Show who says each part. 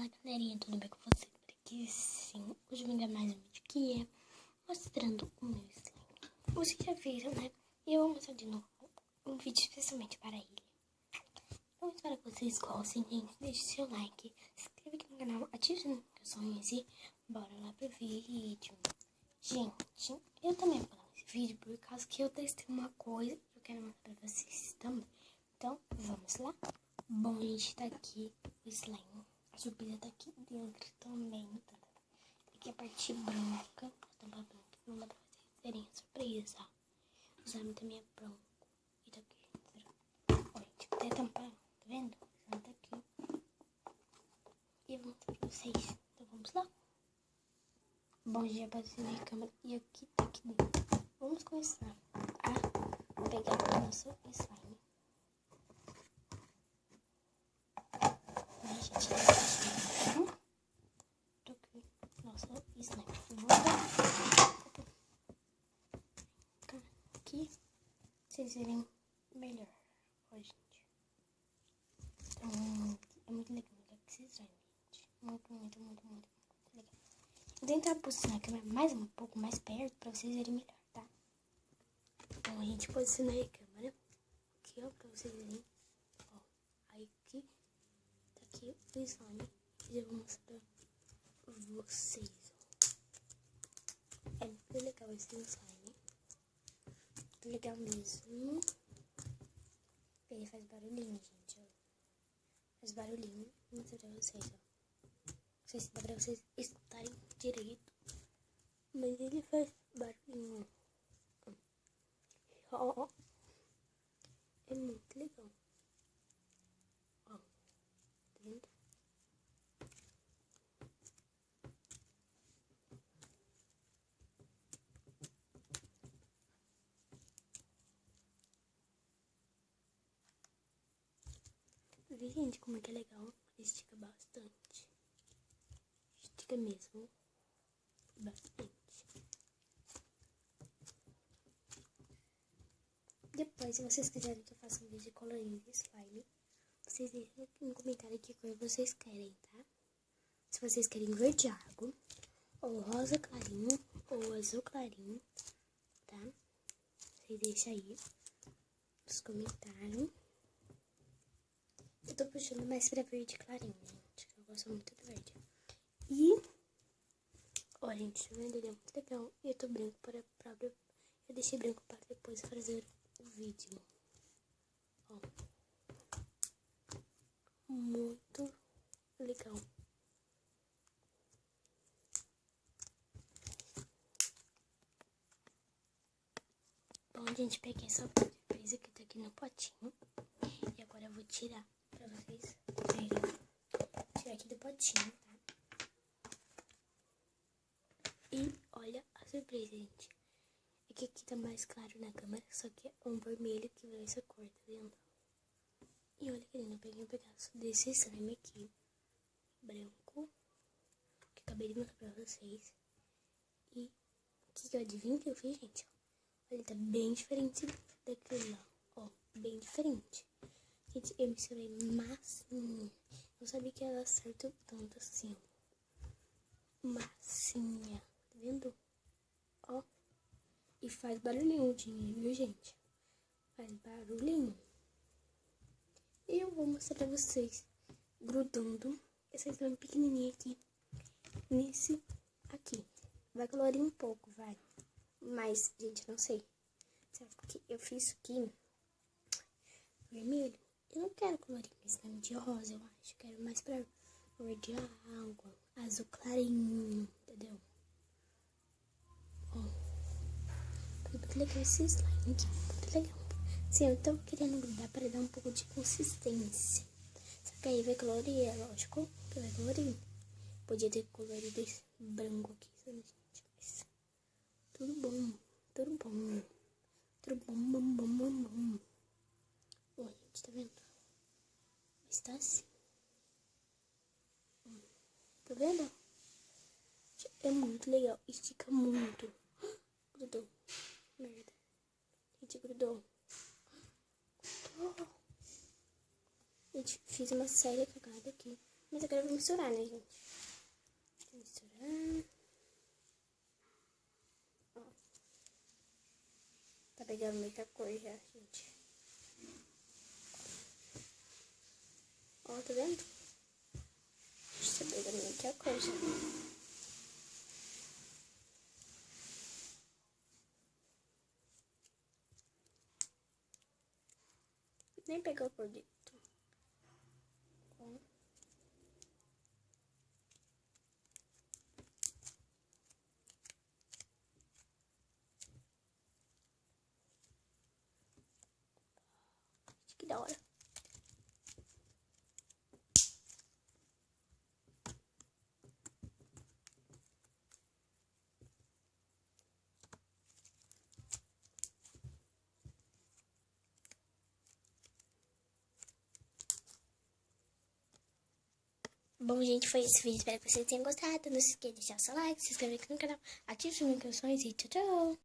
Speaker 1: galerinha, tudo bem com vocês? Por aqui sim, hoje eu vim dar mais um vídeo que é mostrando o meu slime. Vocês já viram, né? E eu vou mostrar de novo um vídeo especialmente para ele. Então espero que vocês gostem, gente. Deixe seu like, se inscreva aqui no canal, ative as notificações e bora lá pro vídeo. Gente, eu também vou falar nesse vídeo por causa que eu testei uma coisa que eu quero mostrar pra vocês também. Então, vamos lá? Bom, gente, tá aqui o slime. A surpresa tá aqui dentro também, tá? Aqui a parte branca, a tampa branca, não dá pra vocês verem a surpresa. O slime também é branco. E tá aqui dentro. Olha, gente, até tampar, tá vendo? O slime tá aqui. E eu vou mostrar pra vocês. Então, vamos lá? Bom, já apareceu na câmera e aqui tá aqui dentro. Vamos começar a pegar o nosso slime. Aqui, vocês verem melhor, ó, gente. Então, é muito legal que vocês verem, gente. Muito legal. Vou tentar posicionar a câmera mais um pouco mais perto pra vocês verem melhor, tá? Então, a gente posiciona a câmera aqui, ó, pra vocês verem. Ó, aí aqui, tá aqui o slime. E eu vou mostrar pra vocês, ó. É muito legal esse slime. Muito legal mesmo. Ele faz barulhinho, gente, ó. Faz barulhinho. Vou mostrar pra vocês, ó. Não sei se dá pra vocês escutarem direito. Mas ele faz barulhinho. Ó. É muito legal. Ó. Tá vendo? Vê, gente, como é que é legal. Estica bastante. Estica mesmo. Bastante. Depois, se vocês quiserem que eu faça um vídeo colorindo de slime, vocês deixem no comentário que cor vocês querem, tá? Se vocês querem verde água, ou rosa clarinho, ou azul clarinho, tá? Vocês deixam aí nos comentários. Eu tô puxando mais pra verde clarinho, gente. Eu gosto muito do verde. E, ó, gente, tá vendo? Ele é muito legal. E eu tô branco para próprio. Eu deixei branco para depois fazer o vídeo. Ó. Muito legal. Bom, gente, peguei essa surpresa que tá aqui no potinho. E agora eu vou tirar pra vocês verem. Tirar aqui do potinho, tá? E olha a surpresa, gente. É que aqui tá mais claro na câmera, só que é um vermelho que vai essa cor, tá vendo? E olha que lindo, eu peguei um pedaço desse slime aqui, branco, que eu acabei de mostrar pra vocês. E o que eu adivinho que eu fiz, gente? Olha, tá bem diferente daquele lá, ó, bem diferente. Gente, eu misturei massinha. Não sabia que ia dar certo tanto assim, ó. Massinha, tá vendo? Ó. E faz barulhinho, viu, gente? Faz barulhinho. E eu vou mostrar pra vocês grudando essa slime pequenininha aqui nesse aqui. Vai colorir um pouco, vai. Mas, gente, não sei. Sabe porque eu fiz aqui vermelho? Eu não quero colorir meu slime de rosa, eu acho. Quero mais pra cor de água, azul clarinho, entendeu? Ó. Muito legal esse slime aqui, muito legal. Sim, eu tô querendo grudar para dar um pouco de consistência. Só que aí vai colorir, é lógico que vai colorir. Podia ter colorido esse branco aqui, sabe, gente? Mas tudo bom, tudo bom. Tudo bom. Ó, gente, tá vendo? Está assim. Tá vendo? É muito legal, estica muito. Grudou. Merda. Gente, grudou. Gente, fiz uma séria cagada aqui. Mas agora eu vou misturar, né, gente? Vou misturar. Ó. Tá pegando muita cor já, gente. Ó, tá vendo? Tá pegando muita cor já. Nem pegou por dentro. Que da hora. Bom, gente, foi esse vídeo. Espero que vocês tenham gostado. Não se esqueça de deixar o seu like, se inscrever aqui no canal, ative as notificações e tchau, tchau.